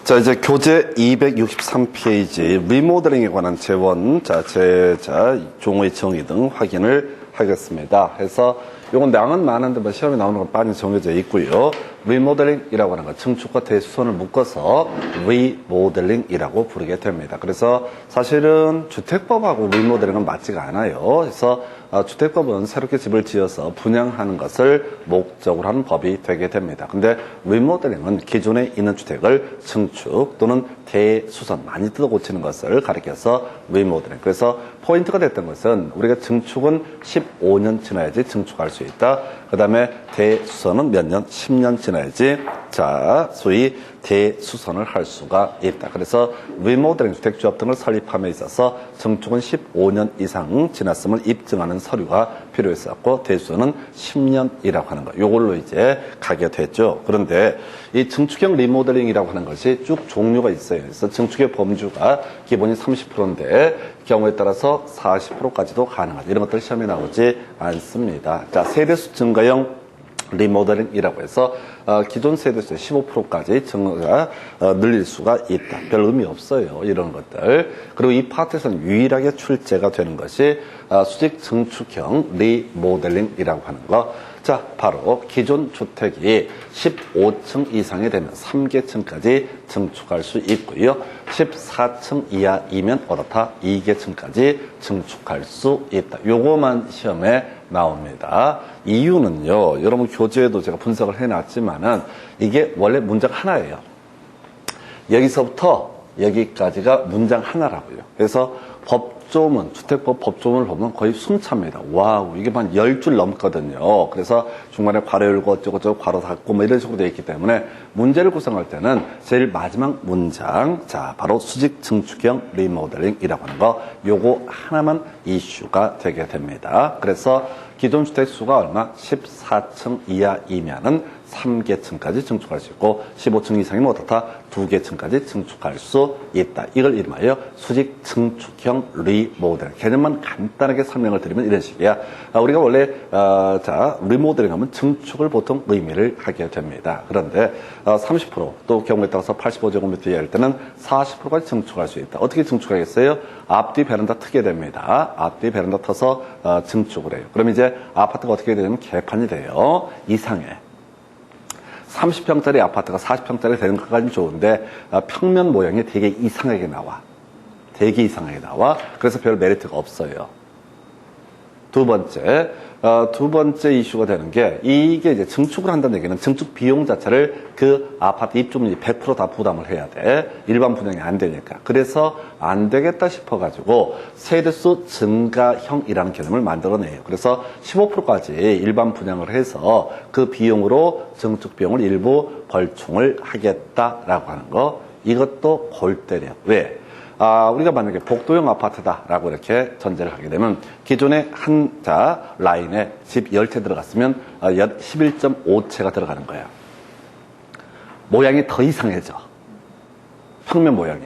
자, 이제 교재 263페이지 리모델링에 관한 재원, 제자, 종의 정의 등 확인을 하겠습니다. 해서 요건 양은 많은데 뭐 시험에 나오는 건 많이 정해져 있고요. 리모델링이라고 하는 건 증축과 대수선을 묶어서 리모델링이라고 부르게 됩니다. 그래서 사실은 주택법하고 리모델링은 맞지가 않아요. 그래서 주택법은 새롭게 집을 지어서 분양하는 것을 목적으로 하는 법이 되게 됩니다. 근데 리모델링은 기존에 있는 주택을 증축 또는 대수선, 많이 뜯어 고치는 것을 가리켜서 리모델링. 그래서 포인트가 됐던 것은 우리가 증축은 15년 지나야지 증축할 수 있다. 그 다음에 대수선은 몇 년? 10년 지나야지 소위 대수선을 할 수가 있다. 그래서 리모델링 주택조합 등을 설립함에 있어서 증축은 15년 이상 지났음을 입증하는 서류가 필요했었고 대수선은 10년이라고 하는 거. 요걸로 이제 가게 됐죠. 그런데 이 증축형 리모델링이라고 하는 것이 쭉 종류가 있어요. 그래서 증축의 범주가 기본이 30%인데 경우에 따라서 40%까지도 가능하다. 이런 것들 시험에 나오지 않습니다. 자, 세대수 증가형 리모델링이라고 해서 기존 세대수의 15%까지 증가 늘릴 수가 있다. 별 의미 없어요. 이런 것들. 그리고 이 파트에서는 유일하게 출제가 되는 것이 수직 증축형 리모델링이라고 하는 거. 자, 바로 기존 주택이 15층 이상이 되면 3계층까지 증축할 수 있고요. 14층 이하이면 어떻다? 2계층까지 증축할 수 있다. 요거만 시험에 나옵니다. 이유는요, 여러분 교재에도 제가 분석을 해놨지만은 이게 원래 문장 하나예요. 여기서부터 여기까지가 문장 하나라고요. 그래서 법조문, 주택법 법조문을 보면 거의 숨찹니다. 와우, 이게 한 10줄 넘거든요. 그래서 중간에 괄호 열고 어쩌고저쩌고 괄호 닫고 뭐 이런 식으로 되어 있기 때문에 문제를 구성할 때는 제일 마지막 문장, 자, 바로 수직 증축형 리모델링이라고 하는 거, 요거 하나만 이슈가 되게 됩니다. 그래서 기존 주택 수가 얼마? 14층 이하이면은 3계층까지 증축할 수 있고 15층 이상이면 어떻다? 2계층까지 증축할 수 있다. 이걸 이름하여 수직 증축형 리모델링. 개념만 간단하게 설명을 드리면 이런 식이야. 우리가 원래 리모델링 하면 증축을 보통 의미를 하게 됩니다. 그런데 30%또 경우에 따라서 85제곱미터 이하일 때는 40%까지 증축할 수 있다. 어떻게 증축하겠어요? 앞뒤 베란다 트게 됩니다. 앞뒤 베란다 터서 증축을 해요. 그럼 이제 아파트가 어떻게 되냐면 개판이 돼요. 이상해. 30평짜리 아파트가 40평짜리 되는 것까지는 좋은데 평면 모양이 되게 이상하게 나와. 되게 이상하게 나와. 그래서 별 메리트가 없어요. 두 번째 이슈가 되는 게 이게 이제 증축을 한다는 얘기는 증축 비용 자체를 그 아파트 입주민이 100% 다 부담을 해야 돼. 일반 분양이 안 되니까. 그래서 안 되겠다 싶어가지고 세대수 증가형이라는 개념을 만들어내요. 그래서 15%까지 일반 분양을 해서 그 비용으로 증축 비용을 일부 벌충을 하겠다라고 하는 거. 이것도 골 때려. 왜? 우리가 만약에 복도형 아파트다라고 이렇게 전제를 하게 되면 기존에 라인에 집 10채 들어갔으면 11.5채가 들어가는 거예요. 모양이 더 이상해져. 평면 모양이.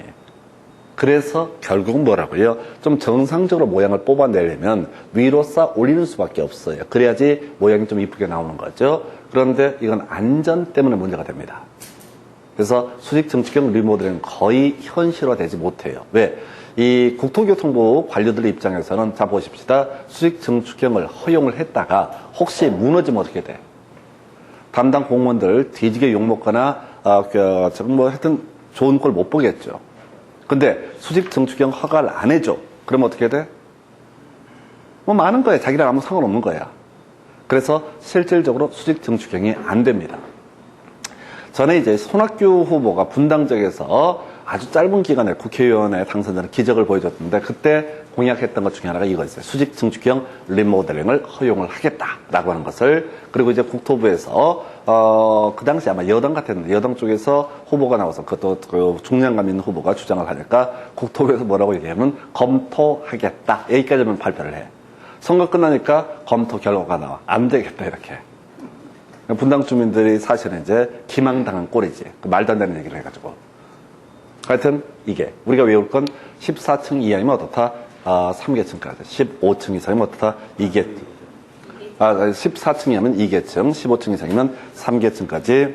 그래서 결국은 뭐라고요? 좀 정상적으로 모양을 뽑아내려면 위로 쌓아 올리는 수밖에 없어요. 그래야지 모양이 좀 이쁘게 나오는 거죠. 그런데 이건 안전 때문에 문제가 됩니다. 그래서 수직 증축형 리모델링은 거의 현실화되지 못해요. 왜? 이 국토교통부 관료들 입장에서는 자 보십시다. 수직 증축형을 허용을 했다가 혹시 무너지면 어떻게 돼? 담당 공무원들 뒤지게 욕먹거나 하여튼 좋은 걸 못 보겠죠. 근데 수직 증축형 허가를 안 해줘. 그러면 어떻게 돼? 뭐 많은 거야. 자기랑 아무 상관없는 거야. 그래서 실질적으로 수직 증축형이 안 됩니다. 전에 이제 손학규 후보가 분당적에서 아주 짧은 기간에 국회의원에 당선되는 기적을 보여줬는데 그때 공약했던 것 중에 하나가 이거였어요. 수직 증축형 리모델링을 허용을 하겠다라고 하는 것을. 그리고 이제 국토부에서 그 당시 아마 여당 같았는데 여당 쪽에서 후보가 나와서 그것도 그 중량감 있는 후보가 주장을 하니까 국토부에서 뭐라고 얘기하면 검토하겠다. 여기까지만 발표를 해. 선거 끝나니까 검토 결과가 나와. 안 되겠다 이렇게. 분당 주민들이 사실은 이제 기망당한 꼴이지. 말도 안 되는 얘기를 해가지고. 하여튼 이게 우리가 외울 건 14층 이하이면 어떻다? 3계층까지. 15층 이상이면 어떻다? 2계층. 14층 이하면 2계층, 15층 이상이면 3계층까지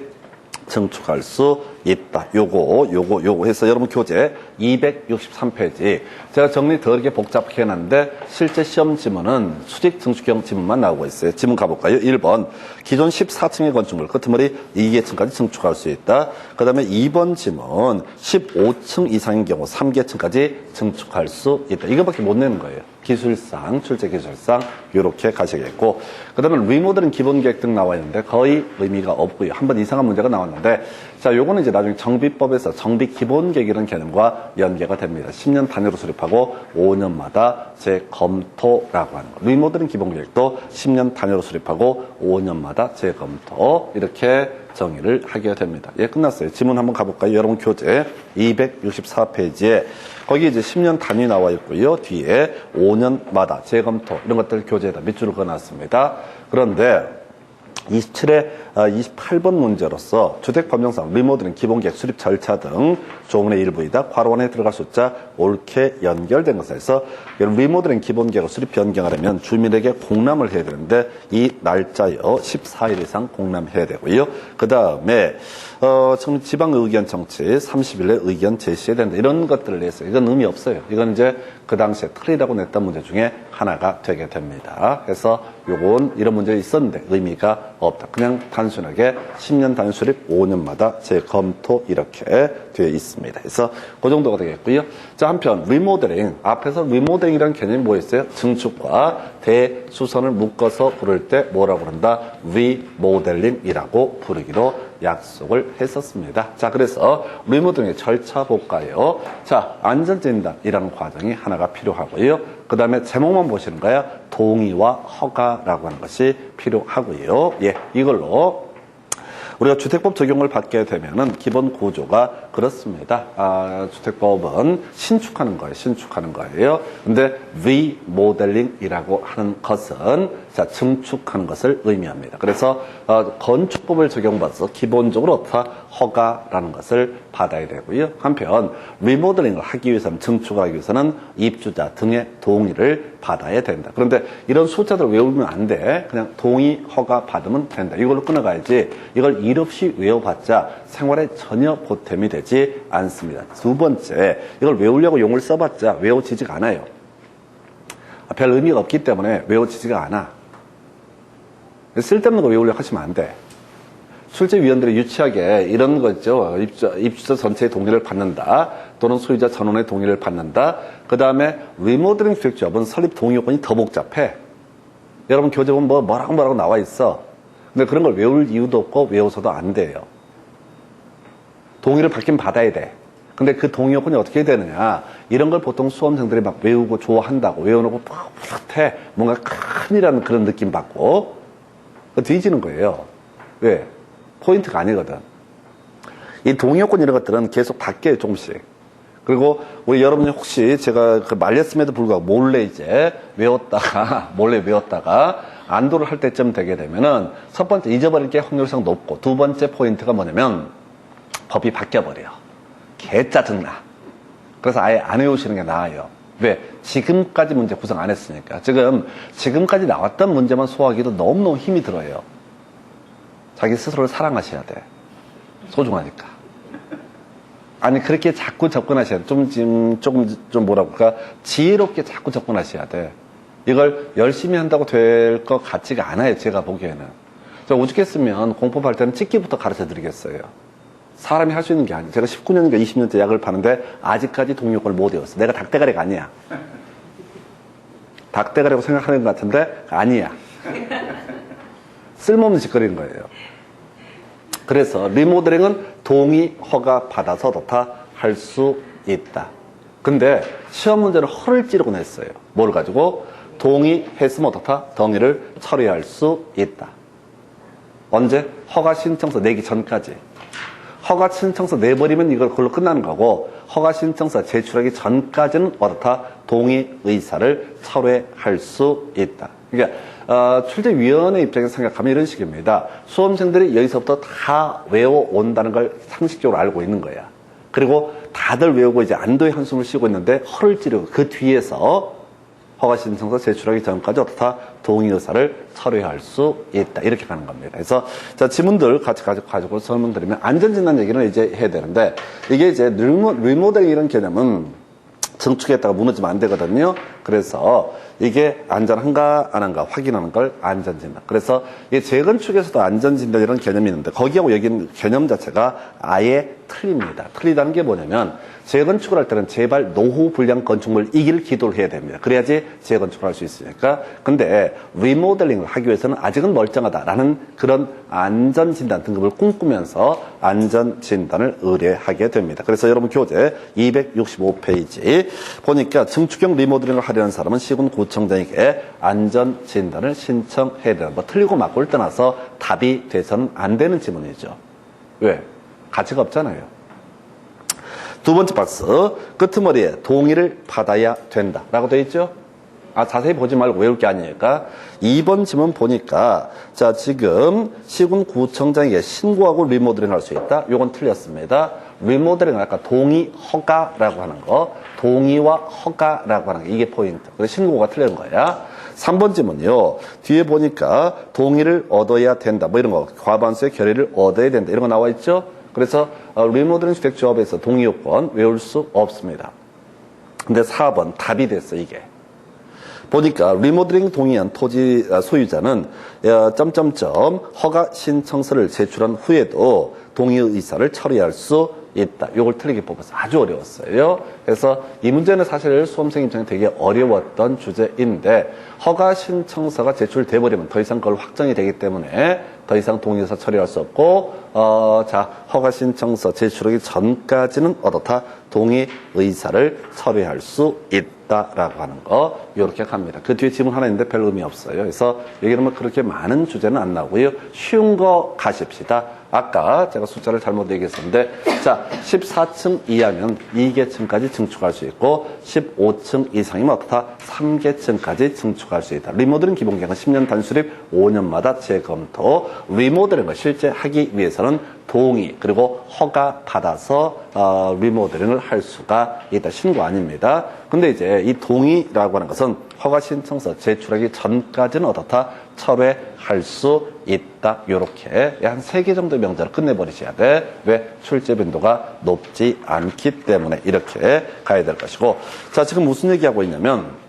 증축할 수 있다. 요거 해서 여러분 교재 263페이지. 제가 정리 더 이렇게 복잡하게 해놨는데 실제 시험 지문은 수직 증축형 지문만 나오고 있어요. 지문 가볼까요? 1번. 기존 14층의 건축물 끄트머리 2계층까지 증축할 수 있다. 그 다음에 2번 지문 15층 이상인 경우 3계층까지 증축할 수 있다. 이거밖에 못 내는 거예요. 기술상, 출제 기술상 이렇게 가시겠고, 그 다음에 리모델링 기본 계획 등 나와 있는데 거의 의미가 없고요. 한번 이상한 문제가 나왔는데, 자, 요거는 이제 나중에 정비법에서 정비 기본 계획이라는 개념과 연계가 됩니다. 10년 단위로 수립하고 5년마다 재검토라고 하는 거. 리모델링 기본 계획도 10년 단위로 수립하고 5년마다 재검토 이렇게 정의를 하게 됩니다. 예, 끝났어요. 지문 한번 가볼까요? 여러분 교재 264페이지에 거기 이제 10년 단위 나와 있고요. 뒤에 5년마다 재검토 이런 것들 교재에다 밑줄을 그어놨습니다. 그런데 28번 문제로서 주택법령상 리모델링 기본계획 수립 절차 등 조문의 일부이다. 괄호 안에 들어갈 숫자 옳게 연결된 것에서 리모델링 기본계획을 수립 변경하려면 주민에게 공람을 해야 되는데 이 날짜요 14일 이상 공람해야 되고요. 그 다음에 지방의견 정치 30일 내 의견 제시해야 된다. 이런 것들을 냈어요. 이건 의미 없어요. 이건 이제 그 당시에 틀리라고 냈던 문제 중에 하나가 되게 됩니다. 그래서 요건 이런 문제가 있었는데 의미가 없다. 그냥 단순하게 10년 단위 수립 5년마다 재검토 이렇게 되어 있습니다. 그래서 그 정도가 되겠고요. 자, 한편 리모델링 앞에서 리모델링이라는 개념이 뭐였어요? 증축과 대수선을 묶어서 부를 때 뭐라고 그런다? 리모델링이라고 부르기로 약속을 했었습니다. 자, 그래서 리모델링의 절차 볼까요? 자, 안전진단이라는 과정이 하나가 필요하고요. 그 다음에 제목만 보시는 거예요. 동의와 허가라고 하는 것이 필요하고요. 예, 이걸로 우리가 주택법 적용을 받게 되면은 기본 구조가 그렇습니다. 주택법은 신축하는 거예요. 근데 리모델링이라고 하는 것은 자, 증축하는 것을 의미합니다. 그래서 건축법을 적용받아서 기본적으로 다 허가라는 것을 받아야 되고요. 한편 리모델링을 하기 위해서는 증축을 하기 위해서는 입주자 등의 동의를 받아야 된다. 그런데 이런 숫자들을 외우면 안 돼. 그냥 동의, 허가 받으면 된다. 이걸로 끊어가야지 이걸 일 없이 외워봤자 생활에 전혀 보탬이 되지 않습니다. 두 번째, 이걸 외우려고 용을 써봤자 외워지지가 않아요. 별 의미가 없기 때문에 외워지지가 않아. 쓸데없는 거 외우려고 하시면 안 돼. 출제위원들이 유치하게 이런 거죠. 입주자 전체의 동의를 받는다. 또는 소유자 전원의 동의를 받는다. 그 다음에 리모델링 주택조합은 설립 동의 요건이 더 복잡해. 여러분 교재 보면 뭐라고 나와 있어. 근데 그런 걸 외울 이유도 없고 외워서도 안 돼요. 동의를 받긴 받아야 돼. 근데 그 동의 요건이 어떻게 되느냐. 이런 걸 보통 수험생들이 막 외우고 좋아한다고. 외워놓고 푸릇해. 뭔가 큰이라는 그런 느낌 받고 뒤지는 거예요. 왜? 포인트가 아니거든. 이 동의 요건 이런 것들은 계속 바뀌어요, 조금씩. 그리고 우리 여러분이 혹시 제가 말렸음에도 불구하고 몰래 외웠다가 안도를 할 때쯤 되게 되면은 첫 번째 잊어버릴 게 확률상 높고 두 번째 포인트가 뭐냐면 법이 바뀌어버려. 개 짜증나. 그래서 아예 안 외우시는 게 나아요. 왜? 지금까지 문제 구성 안 했으니까. 지금까지 나왔던 문제만 소화하기도 너무너무 힘이 들어요. 자기 스스로를 사랑하셔야 돼. 소중하니까. 아니, 그렇게 자꾸 접근하셔야 돼. 좀 뭐라고 할까? 지혜롭게 자꾸 접근하셔야 돼. 이걸 열심히 한다고 될 것 같지가 않아요, 제가 보기에는. 저 오죽했으면 공법할 때는 찍기부터 가르쳐 드리겠어요. 사람이 할 수 있는 게 아니에요. 제가 19년인가 20년째 약을 파는데 아직까지 동의요건을 못 외웠어. 내가 닭대가리가 아니야. 닭대가리라고 생각하는 것 같은데 아니야. 쓸모없는 짓거리는 거예요. 그래서 리모델링은 동의, 허가 받아서 다 할 수 있다. 근데 시험 문제는 허를 찌르고 냈어요. 뭘 가지고? 동의했으면 어떻다? 동의를 처리할 수 있다. 언제? 허가 신청서 내기 전까지. 허가 신청서 내버리면 이걸 그걸로 끝나는 거고, 허가 신청서 제출하기 전까지는 어떻다? 동의 의사를 철회할 수 있다. 그러니까 출제위원회 입장에서 생각하면 이런 식입니다. 수험생들이 여기서부터 다 외워온다는 걸 상식적으로 알고 있는 거야. 그리고 다들 외우고 이제 안도의 한숨을 쉬고 있는데 허를 찌르고 그 뒤에서 허가 신청서 제출하기 전까지 어떻다 동의 의사를 철회할 수 있다. 이렇게 가는 겁니다. 그래서 자, 지문들 같이 가지고 설명드리면 안전진단 얘기를 이제 해야 되는데 이게 이제 리모델링 이런 개념은 증축했다가 무너지면 안 되거든요. 그래서 이게 안전한가 안 한가 확인하는 걸 안전진단. 그래서 이 재건축에서도 안전진단 이런 개념이 있는데 거기하고 여기는 개념 자체가 아예 틀립니다. 틀리다는 게 뭐냐면 재건축을 할 때는 제발 노후 불량 건축물 이길 기도를 해야 됩니다. 그래야지 재건축을 할 수 있으니까. 근데 리모델링을 하기 위해서는 아직은 멀쩡하다라는 그런 안전진단 등급을 꿈꾸면서 안전진단을 의뢰하게 됩니다. 그래서 여러분 교재 265페이지 보니까 증축형 리모델링을 하려는 사람은 시군구청장에게 안전진단을 신청해야 되는 뭐 틀리고 맞고를 떠나서 답이 돼서는 안 되는 지문이죠. 왜? 가치가 없잖아요. 두 번째 박스 끄트머리에 동의를 받아야 된다라고 되어 있죠. 자세히 보지 말고 외울 게 아니니까. 2번 지문 보니까 자 지금 시군구청장에게 신고하고 리모델링 할 수 있다. 요건 틀렸습니다. 리모델링은 아까 동의 허가라고 하는 거, 동의와 허가라고 하는 거 이게 포인트. 그래서 신고가 틀린 거야. 3번 지문이요. 뒤에 보니까 동의를 얻어야 된다. 뭐 이런 거 과반수의 결의를 얻어야 된다. 이런 거 나와 있죠. 그래서 리모델링 주택조합에서 동의요건 외울 수 없습니다. 근데 4번 답이 됐어 이게. 보니까 리모델링 동의한 토지 소유자는 점점점 허가 신청서를 제출한 후에도 동의 의사를 처리할 수 있다. 이걸 틀리게 뽑아서 아주 어려웠어요. 그래서 이 문제는 사실 수험생 입장에 되게 어려웠던 주제인데 허가 신청서가 제출돼 버리면 더 이상 그걸 확정이 되기 때문에 더 이상 동의 의사 처리할 수 없고 자 허가 신청서 제출하기 전까지는 어떻다 동의 의사를 처리할 수 있다라고 하는 거 이렇게 갑니다. 그 뒤에 지문 하나 있는데 별 의미 없어요. 그래서 여기는 뭐 그렇게 많은 주제는 안 나오고요. 쉬운 거 가십시다. 아까 제가 숫자를 잘못 얘기했었는데 자 14층 이하면 2계층까지 증축할 수 있고 15층 이상이면 어떻다 3계층까지 증축할 수 있다. 리모델링 기본계획은 10년 단수립 5년마다 재검토. 리모델링을 실제 하기 위해서는 동의 그리고 허가 받아서 리모델링을 할 수가 있다. 신고 아닙니다. 근데 이제 이 동의라고 하는 것은 허가 신청서 제출하기 전까지는 어떻다 철회할 수 있다. 요렇게 한 3개 정도 명제를 끝내버리셔야 돼. 왜? 출제 빈도가 높지 않기 때문에 이렇게 가야 될 것이고. 자, 지금 무슨 얘기하고 있냐면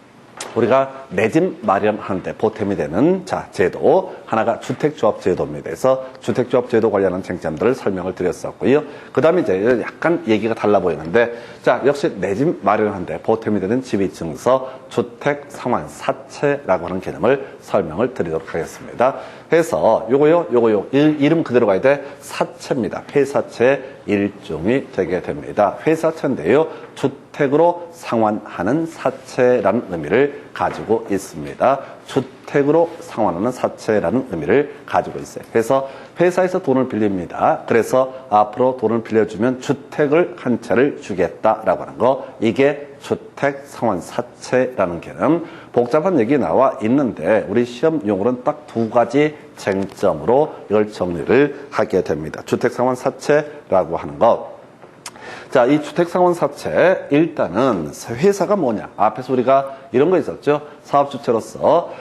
우리가 내 집 마련하는데 보탬이 되는 자 제도 하나가 주택조합 제도입니다. 그래서 주택조합 제도 관련한 쟁점들을 설명을 드렸었고요. 그 다음에 이제 약간 얘기가 달라 보이는데 자 역시 내 집 마련하는데 보탬이 되는 지위증서 주택상환사채라고 하는 개념을 설명을 드리도록 하겠습니다. 그래서 요거요 이름 그대로 가야 돼. 사채입니다. 회사채 일종이 되게 됩니다. 회사채인데요. 주택으로 상환하는 사채라는 의미를 가지고 있습니다. 주택으로 상환하는 사채라는 의미를 가지고 있어요. 그래서 회사에서 돈을 빌립니다. 그래서 앞으로 돈을 빌려주면 주택을 한 채를 주겠다라고 하는 거. 이게 주택 상환 사채라는 개념. 복잡한 얘기 나와 있는데 우리 시험 용어는 딱 두 가지 쟁점으로 이걸 정리를 하게 됩니다. 주택 상환 사채라고 하는 것. 자, 이 주택상환사채 일단은 회사가 뭐냐? 앞에서 우리가 이런 거 있었죠. 사업주체로서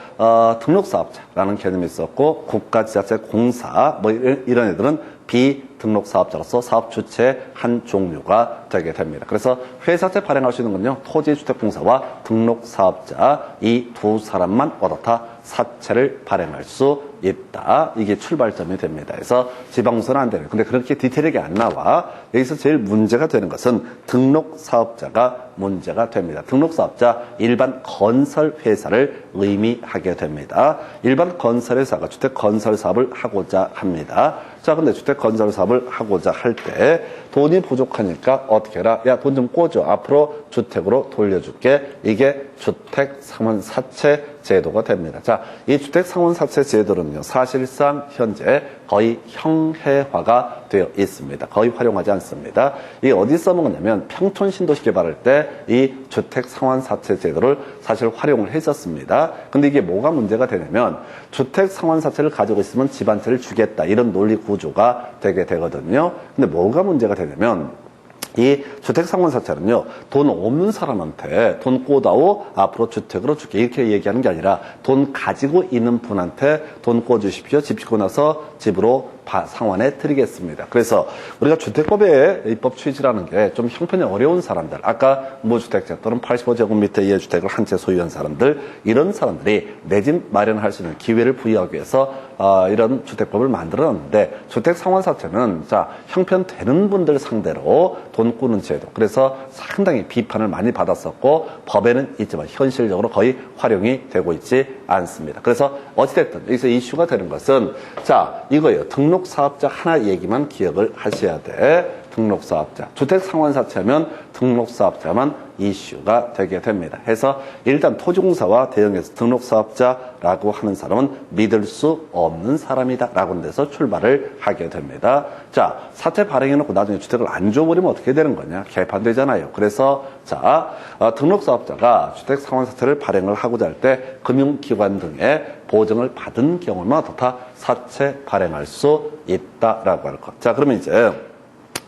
등록사업자라는 개념이 있었고 국가지자체 공사 뭐 이런 애들은 비등록사업자로서 사업주체 한 종류가 되게 됩니다. 그래서 회사채 발행할 수 있는 건요. 토지주택공사와 등록사업자 이 두 사람만 어떻다 사채를 발행할 수 있다. 이게 출발점이 됩니다. 그래서 지방공사는 안 되는. 근데 그렇게 디테일하게 안 나와. 여기서 제일 문제가 되는 것은 등록사업자가 문제가 됩니다. 등록사업자 일반 건설회사를 의미하게 됩니다. 일반 건설회사가 주택건설사업을 하고자 합니다. 자, 근데 주택건설사업을 하고자 할 때 돈이 부족하니까 어떻게 해라? 야, 돈 좀 꿔줘. 앞으로 주택으로 돌려줄게. 이게 주택상환사채 제도가 됩니다. 자, 이 주택상환사채 제도는요, 사실상 현재 거의 형해화가 되어 있습니다. 거의 활용하지 않습니다. 이게 어디 써먹었냐면 평촌 신도시 개발할 때 이 주택상환사채 제도를 사실 활용을 했었습니다. 근데 이게 뭐가 문제가 되냐면 주택상환사채를 가지고 있으면 집 한 채를 주겠다. 이런 논리 구조가 되게 되거든요. 근데 뭐가 문제가 되냐면 이 주택상환사채는요, 돈 없는 사람한테 돈 꿔다오 앞으로 주택으로 줄게 이렇게 얘기하는 게 아니라 돈 가지고 있는 분한테 돈 꿔주십시오. 집 짓고 나서 집으로 상환해 드리겠습니다. 그래서 우리가 주택법의 입법 취지라는 게 좀 형편이 어려운 사람들, 아까 무주택자 또는 85제곱미터 이하의 주택을 한 채 소유한 사람들, 이런 사람들이 내 집 마련할 수 있는 기회를 부여하기 위해서 이런 주택법을 만들어놨는데, 주택상환사채는 자 형편되는 분들 상대로 돈 꾸는 제도, 그래서 상당히 비판을 많이 받았었고 법에는 있지만 현실적으로 거의 활용이 되고 있지 않습니다. 그래서 어찌됐든 여기서 이슈가 되는 것은 자 이거예요. 등록사업자 하나 얘기만 기억을 하셔야 돼. 등록사업자. 주택상환사채면 등록사업자만 이슈가 되게 됩니다. 해서 일단 토지공사와 대응해서 등록사업자라고 하는 사람은 믿을 수 없는 사람이다 라고 하는 데서 출발을 하게 됩니다. 자, 사채 발행해놓고 나중에 주택을 안 줘버리면 어떻게 되는 거냐? 개판되잖아요. 그래서 자, 등록사업자가 주택상환사채를 발행을 하고자 할 때 금융기관 등의 보증을 받은 경우만 어떻다? 사채 발행할 수 있다라고 할 것. 자, 그러면 이제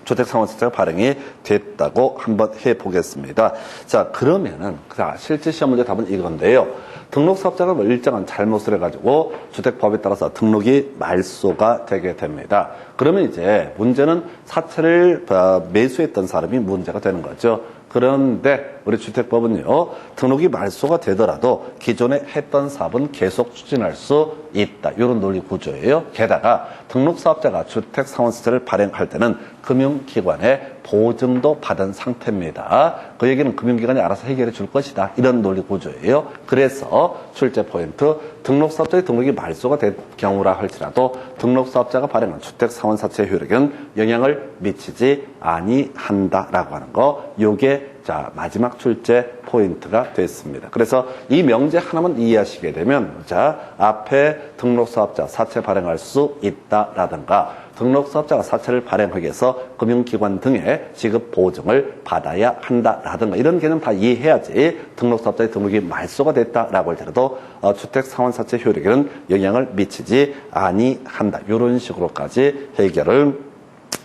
주택상환사채가 발행이 됐다고 한번 해보겠습니다. 자, 그러면은, 자, 실제 시험 문제 답은 이건데요. 등록사업자가 뭐 일정한 잘못을 해가지고 주택법에 따라서 등록이 말소가 되게 됩니다. 그러면 이제 문제는 사채를 매수했던 사람이 문제가 되는 거죠. 그런데 우리 주택법은요, 등록이 말소가 되더라도 기존에 했던 사업은 계속 추진할 수 있다. 이런 논리 구조예요. 게다가 등록사업자가 주택상환사채를 발행할 때는 금융기관에 보증도 받은 상태입니다. 그 얘기는 금융기관이 알아서 해결해 줄 것이다. 이런 논리 구조예요. 그래서 출제 포인트, 등록사업자의 등록이 말소가 된 경우라 할지라도 등록사업자가 발행한 주택상환사채 효력은 영향을 미치지 아니한다라고 하는 거, 요게 자 마지막 출제 포인트가 됐습니다. 그래서 이 명제 하나만 이해하시게 되면 자 앞에 등록사업자 사채 발행할 수 있다라든가 등록사업자가 사채를 발행하기 위해서 금융기관 등의 지급 보증을 받아야 한다라든가 이런 개념 다 이해해야지 등록사업자의 등록이 말소가 됐다라고 할지라도 주택상환사채 효력에는 영향을 미치지 아니한다. 이런 식으로까지 해결을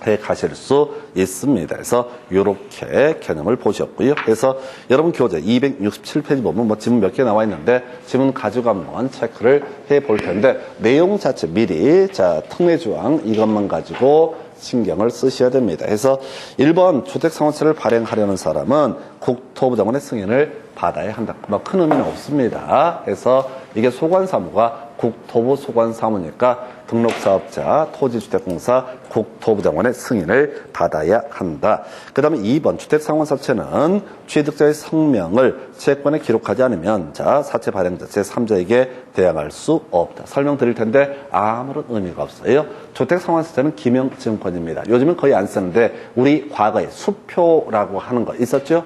해 가실 수 있습니다. 그래서 이렇게 개념을 보셨고요. 그래서 여러분 교재 267페이지 보면 뭐 지문 몇 개 나와 있는데 지문 가지고 한번 체크를 해 볼 텐데 내용 자체 미리 자 특례조항 이것만 가지고 신경을 쓰셔야 됩니다. 그래서 1번 주택상환세를 발행하려는 사람은 국토부 장관의 승인을 받아야 한다. 뭐 큰 의미는 없습니다. 그래서 이게 소관사무가 국토부 소관사무니까 등록사업자, 토지주택공사, 국토부 장관의 승인을 받아야 한다. 그 다음에 2번 주택상환사채는 취득자의 성명을 채권에 기록하지 않으면 자 사채 발행자 제3자에게 대항할 수 없다. 설명드릴 텐데 아무런 의미가 없어요. 주택상환사채는 기명증권입니다. 요즘은 거의 안 쓰는데 우리 과거에 수표라고 하는 거 있었죠?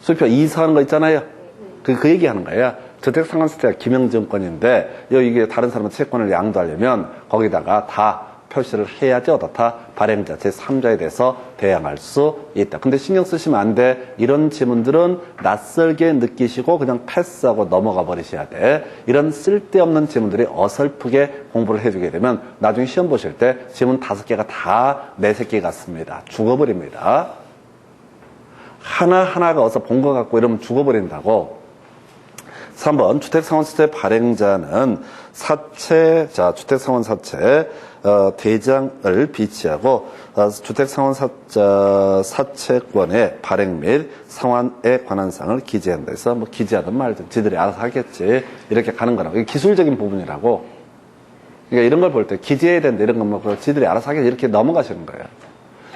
수표 이사하는 거 있잖아요. 그 얘기하는 거예요. 주택상환사채가 기명증권인데 이게 다른 사람의 채권을 양도하려면 거기다가 다 표시를 해야지 어떻다 발행자 제3자에 대해서 대항할 수 있다. 근데 신경 쓰시면 안 돼. 이런 지문들은 낯설게 느끼시고 그냥 패스하고 넘어가 버리셔야 돼. 이런 쓸데없는 지문들이 어설프게 공부를 해주게 되면 나중에 시험 보실 때 지문 5개가 다 내 새끼 같습니다. 죽어버립니다. 하나하나가 어서 본 것 같고 이러면 죽어버린다고. 3번 주택상환사채 발행자는 주택상환사채 대장을 비치하고 주택상환사채권의 발행 및 상환에 관한 사항을 기재한다. 그래서 뭐 기재하든 말든 지들이 알아서 하겠지. 이렇게 가는 거라고. 이게 기술적인 부분이라고. 그러니까 이런 걸 볼 때 기재해야 된다 이런 건 뭐 지들이 알아서 하겠지. 이렇게 넘어가시는 거예요.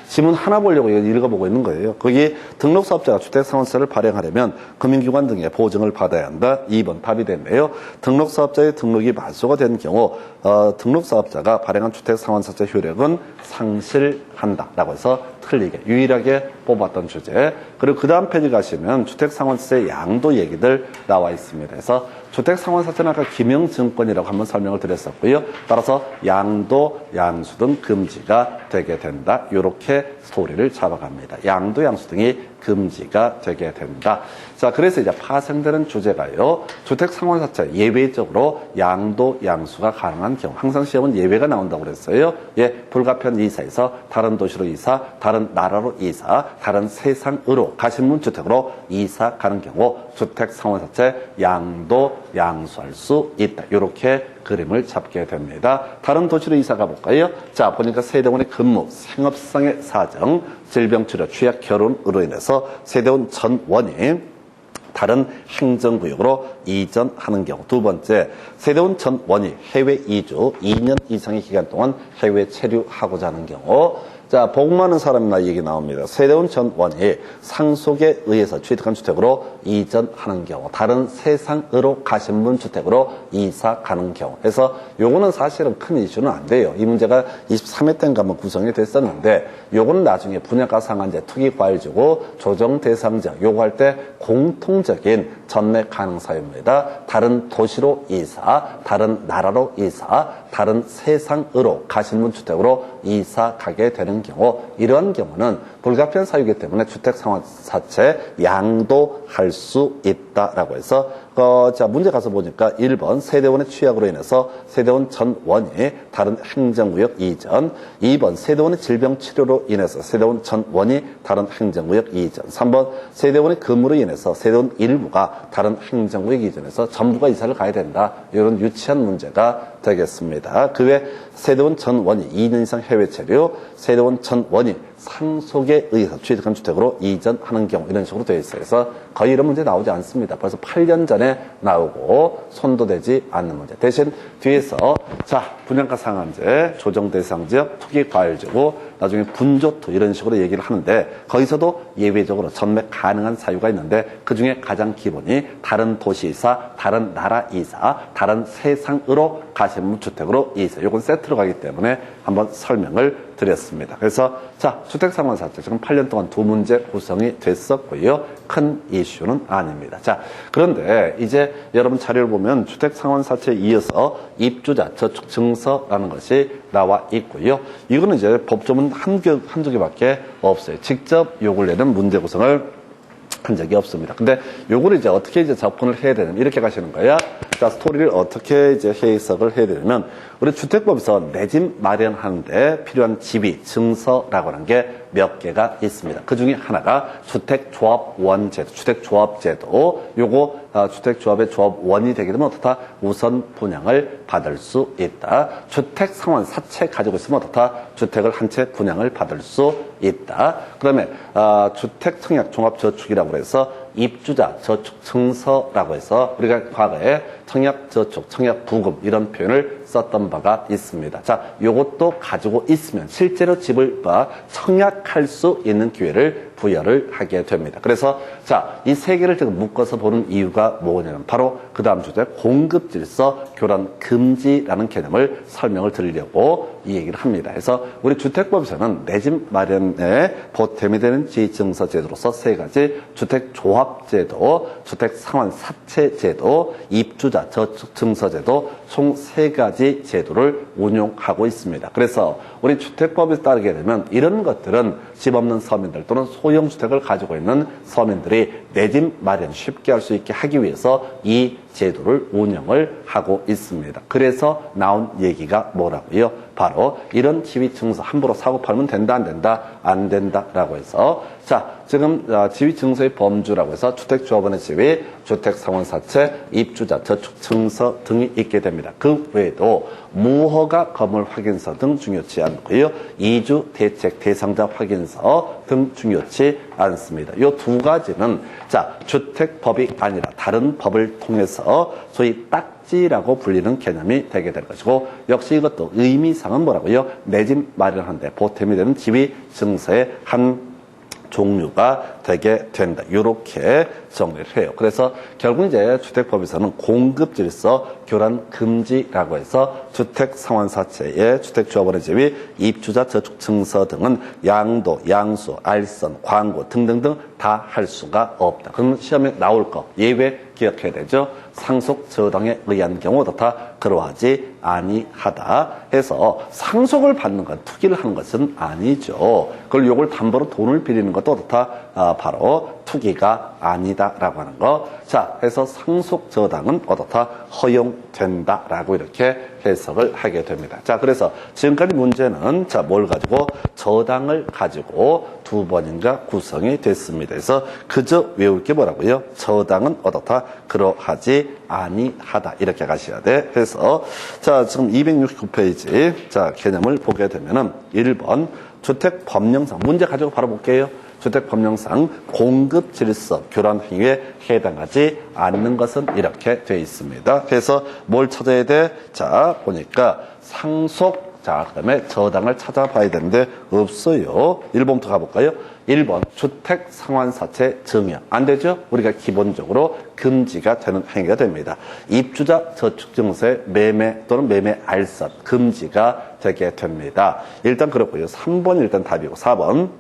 지문 하나 보려고 읽어보고 있는 거예요. 거기 등록사업자가 주택상환세를 발행하려면 금융기관 등의 보증을 받아야 한다. 2번 답이 됐네요. 등록사업자의 등록이 말소가 된 경우 등록사업자가 발행한 주택상환사채 효력은 상실한다라고 해서 틀리게 유일하게 뽑았던 주제. 그리고 그 다음 페이지 가시면 주택상환세 양도 얘기들 나와 있습니다. 그래서 주택상환사채는 아까 기명증권이라고 한번 설명을 드렸었고요. 따라서 양도, 양수 등 금지가 되게 된다. 이렇게 스토리를 잡아갑니다. 양도, 양수 등이 금지가 되게 됩니다. 자, 그래서 이제 파생되는 주제가요. 주택 상환 자체 예외적으로 양도 양수가 가능한 경우. 항상 시험은 예외가 나온다고 그랬어요. 예, 불가피한 이사에서 다른 도시로 이사, 다른 나라로 이사, 다른 세상으로 가신문 주택으로 이사 가는 경우 주택 상환 자체 양도 양수할 수 있다. 이렇게 그림을 잡게 됩니다. 다른 도시로 이사 가볼까요? 자, 보니까 세대원의 근무, 생업상의 사정, 질병치료, 취약, 결혼으로 인해서 세대원 전원이 다른 행정구역으로 이전하는 경우. 두 번째, 세대원 전원이 해외 이주 2년 이상의 기간 동안 해외 체류하고자 하는 경우. 자, 복 많은 사람이나 얘기 나옵니다. 세대원 전원이 상속에 의해서 취득한 주택으로 이전하는 경우, 다른 세상으로 가신 분 주택으로 이사 가는 경우. 해서 요거는 사실은 큰 이슈는 안 돼요. 이 문제가 23회 때인가 한번 구성이 됐었는데, 요거는 나중에 분양가 상한제, 투기과일주고, 조정 대상자 요구할 때 공통적인 전매 가능 사유입니다. 다른 도시로 이사, 다른 나라로 이사, 다른 세상으로 가신 분 주택으로 이사 가게 되는 경우, 이러한 경우는 불가피한 사유이기 때문에 주택 상환 자체 양도할 수 있다라고 해서 자, 문제 가서 보니까 1번 세대원의 취약으로 인해서 세대원 전원이 다른 행정구역 이전, 2번 세대원의 질병 치료로 인해서 세대원 전원이 다른 행정구역 이전, 3번 세대원의 근무로 인해서 세대원 일부가 다른 행정구역 이전해서 전부가 이사를 가야 된다. 이런 유치한 문제가 되겠습니다. 그 외 세대원 전원이 2년 이상 해외 체류, 세대원 전원이 상속에 의해서 취득한 주택으로 이전하는 경우, 이런 식으로 되어 있어요. 그래서 거의 이런 문제 나오지 않습니다. 벌써 8년 전에 나오고 손도 대지 않는 문제. 대신 뒤에서 자, 분양가 상한제, 조정 대상 지역, 투기 과열제고 나중에 분조투 이런 식으로 얘기를 하는데, 거기서도 예외적으로 전매 가능한 사유가 있는데 그 중에 가장 기본이 다른 도시 이사, 다른 나라 이사, 다른 세상으로 가신 주택으로 이사. 요건 세트로 가기 때문에 한번 설명을 드렸습니다. 그래서 자, 주택 상환 사채 지금 8년 동안 두 문제 구성이 됐었고요. 큰 이슈는 아닙니다. 자, 그런데 이제 여러분 자료를 보면 주택 상환 사채에 이어서 입주자 저축 증서라는 것이 나와 있고요. 이거는 이제 법조문 한두 개밖에 없어요. 직접 요구를 내는 문제 구성을 한 적이 없습니다. 근데 요거를 이제 어떻게 이제 접근을 해야 되냐면 이렇게 가시는 거야. 자, 스토리를 어떻게 이제 해석을 해야 되냐면, 우리 주택법에서 내 집 마련하는데 필요한 지위 증서라고 하는 게 몇 개가 있습니다. 그 중에 하나가 주택조합원제도, 주택조합제도. 요거 주택조합의 조합원이 되게 되면 어떻다? 우선 분양을 받을 수 있다. 주택상환 사채 가지고 있으면 어떻다? 주택을 한 채 분양을 받을 수 있다. 그다음에 주택청약종합저축이라고 해서 입주자 저축 증서라고 해서 우리가 과거에 청약저축, 청약부금 이런 표현을 썼던 바가 있습니다. 자, 요것도 가지고 있으면 실제로 집을 청약할 수 있는 기회를 부여를 하게 됩니다. 그래서 자, 이 세 개를 지금 묶어서 보는 이유가 뭐냐면 바로 그 다음 주제 공급질서 교란 금지라는 개념을 설명을 드리려고 이 얘기를 합니다. 그래서 우리 주택법에서는 내 집 마련에 보탬이 되는 지위증서 제도로서 세 가지 주택조합제도, 주택상환사채제도, 입주자 저축증서제도 총 세 가지 제도를 운용하고 있습니다. 그래서 우리 주택법에 따르게 되면 이런 것들은 집 없는 서민들 또는 소형주택을 가지고 있는 서민들이 내 집 마련 쉽게 할 수 있게 하기 위해서 이 제도를 운영을 하고 있습니다. 그래서 나온 얘기가 뭐라고요? 바로 이런 지위증서 함부로 사고 팔면 된다 안 된다? 안 된다라고 해서 자, 지금 지위증서의 범주라고 해서 주택조합원의 지위, 주택상환사채, 입주자 저축증서 등이 있게 됩니다. 그 외에도 무허가 건물 확인서 등 중요치 않고요. 이주 대책 대상자 확인서 등 중요치 않습니다. 이 두 가지는 자, 주택법이 아니라 다른 법을 통해서 소위 딱지라고 불리는 개념이 되게 될 것이고, 역시 이것도 의미상은 뭐라고요? 내 집 마련하는데 보탬이 되는 지위증서의 한 종류가 되게 된다. 이렇게 정리를 해요. 그래서 결국 이제 주택법에서는 공급질서 교란 금지라고 해서 주택상환사채의 주택조합원의 지위, 입주자 저축증서 등은 양도, 양수, 알선, 광고 등등등 다 할 수가 없다. 그러면 시험에 나올 거 예외 기억해야 되죠. 상속 저당에 의한 경우 다 그러하지 아니하다 해서 상속을 받는 건 투기를 하는 것은 아니죠. 그걸 요걸 담보로 돈을 빌리는 것도 어떻다? 바로 투기가 아니다라고 하는 거. 자, 해서 상속 저당은 어떻다? 허용된다라고 이렇게 해석을 하게 됩니다. 자, 그래서 지금까지 문제는 자, 뭘 가지고? 저당을 가지고 두 번인가 구성이 됐습니다. 그래서 그저 외울 게 뭐라고요? 저당은 어떻다? 그러하지 아니하다. 이렇게 가셔야 돼. 해서 자, 지금 269페이지 자, 개념을 보게 되면은 1번 주택법령상 문제 가지고 바로 볼게요. 주택법령상 공급 질서 교란 행위에 해당하지 않는 것은 이렇게 되어 있습니다. 그래서 뭘 찾아야 돼? 자, 보니까 상속 자, 그 다음에 저당을 찾아봐야 되는데 없어요. 1번부터 가볼까요? 1번 주택 상환사채 증여. 안 되죠? 우리가 기본적으로 금지가 되는 행위가 됩니다. 입주자 저축증세 매매 또는 매매 알선 금지가 되게 됩니다. 일단 그렇고요. 3번이 일단 답이고 4번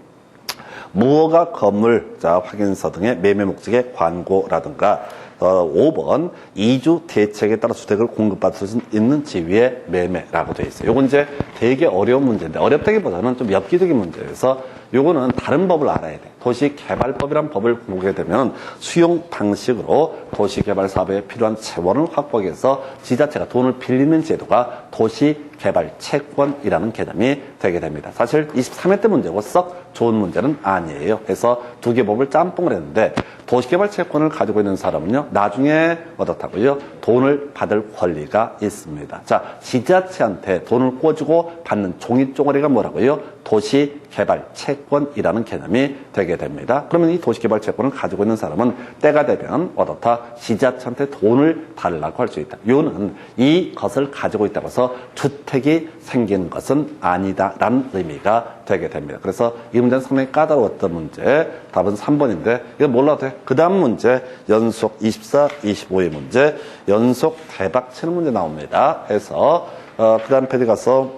무허가 건물 자, 확인서 등의 매매 목적의 광고라든가 5번 이주 대책에 따라 주택을 공급받을 수 있는 지위의 매매라고 되어 있어요. 요건 이제 되게 어려운 문제인데 어렵다기보다는 좀 엽기적인 문제여서 요거는 다른 법을 알아야 돼. 도시개발법이란 법을 공부하게 되면 수용 방식으로 도시개발 사업에 필요한 재원을 확보하기 위해서 지자체가 돈을 빌리는 제도가 도시개발 채권이라는 개념이 되게 됩니다. 사실 23회 때 문제고 썩 좋은 문제는 아니에요. 그래서 두 개 법을 짬뽕을 했는데 도시개발 채권을 가지고 있는 사람은요. 나중에 어떻다고요? 돈을 받을 권리가 있습니다. 자, 지자체한테 돈을 꿔주고 받는 종이 쪼가리가 뭐라고요? 도시개발 채권이라는 개념이 되게 됩니다. 그러면 이 도시개발 채권을 가지고 있는 사람은 때가 되면 어떻다? 지자체한테 돈을 달라고 할 수 있다. 요는 이것을 가지고 있다고 해서 주택이 생기는 것은 아니다라는 의미가 되게 됩니다. 그래서 이 문제는 상당히 까다로웠던 문제. 답은 3번인데 이거 몰라도 돼. 그 다음 문제 연속 24, 25의 문제 연속 대박 치는 문제 나옵니다. 해서 그 다음 페이지 가서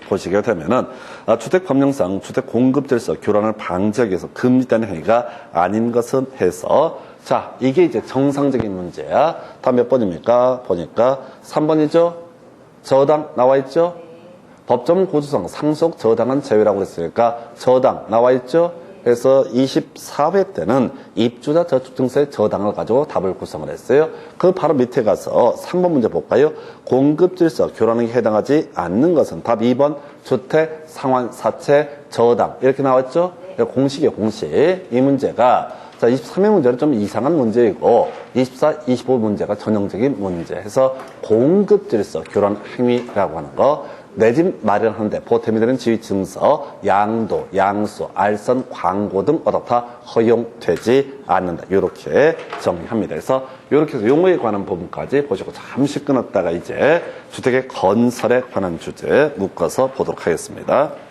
보시게 되면은 주택법령상 주택 공급 질서 교란을 방지하기 위해서 금지되는 행위가 아닌 것은 해서 자 이게 이제 정상적인 문제야. 다 몇 번입니까? 보니까 3번이죠. 저당 나와 있죠. 법정 고수성 상속 저당은 제외라고 그랬으니까 저당 나와 있죠. 그래서 24회 때는 입주자 저축증세 저당을 가지고 답을 구성을 했어요. 그 바로 밑에 가서 3번 문제 볼까요? 공급질서 교란행위에 해당하지 않는 것은 답 2번 주택 상환사채 저당 이렇게 나왔죠? 공식이에요. 공식. 이 문제가 자 23회 문제는 좀 이상한 문제이고 24, 25 문제가 전형적인 문제 해서 공급질서 교란행위라고 하는 거 내 집 마련하는데 보탬이 되는 지위 증서, 양도, 양수, 알선, 광고 등 어떻다 허용되지 않는다. 이렇게 정리합니다. 그래서 이렇게 해서 용어에 관한 부분까지 보시고 잠시 끊었다가 이제 주택의 건설에 관한 주제 묶어서 보도록 하겠습니다.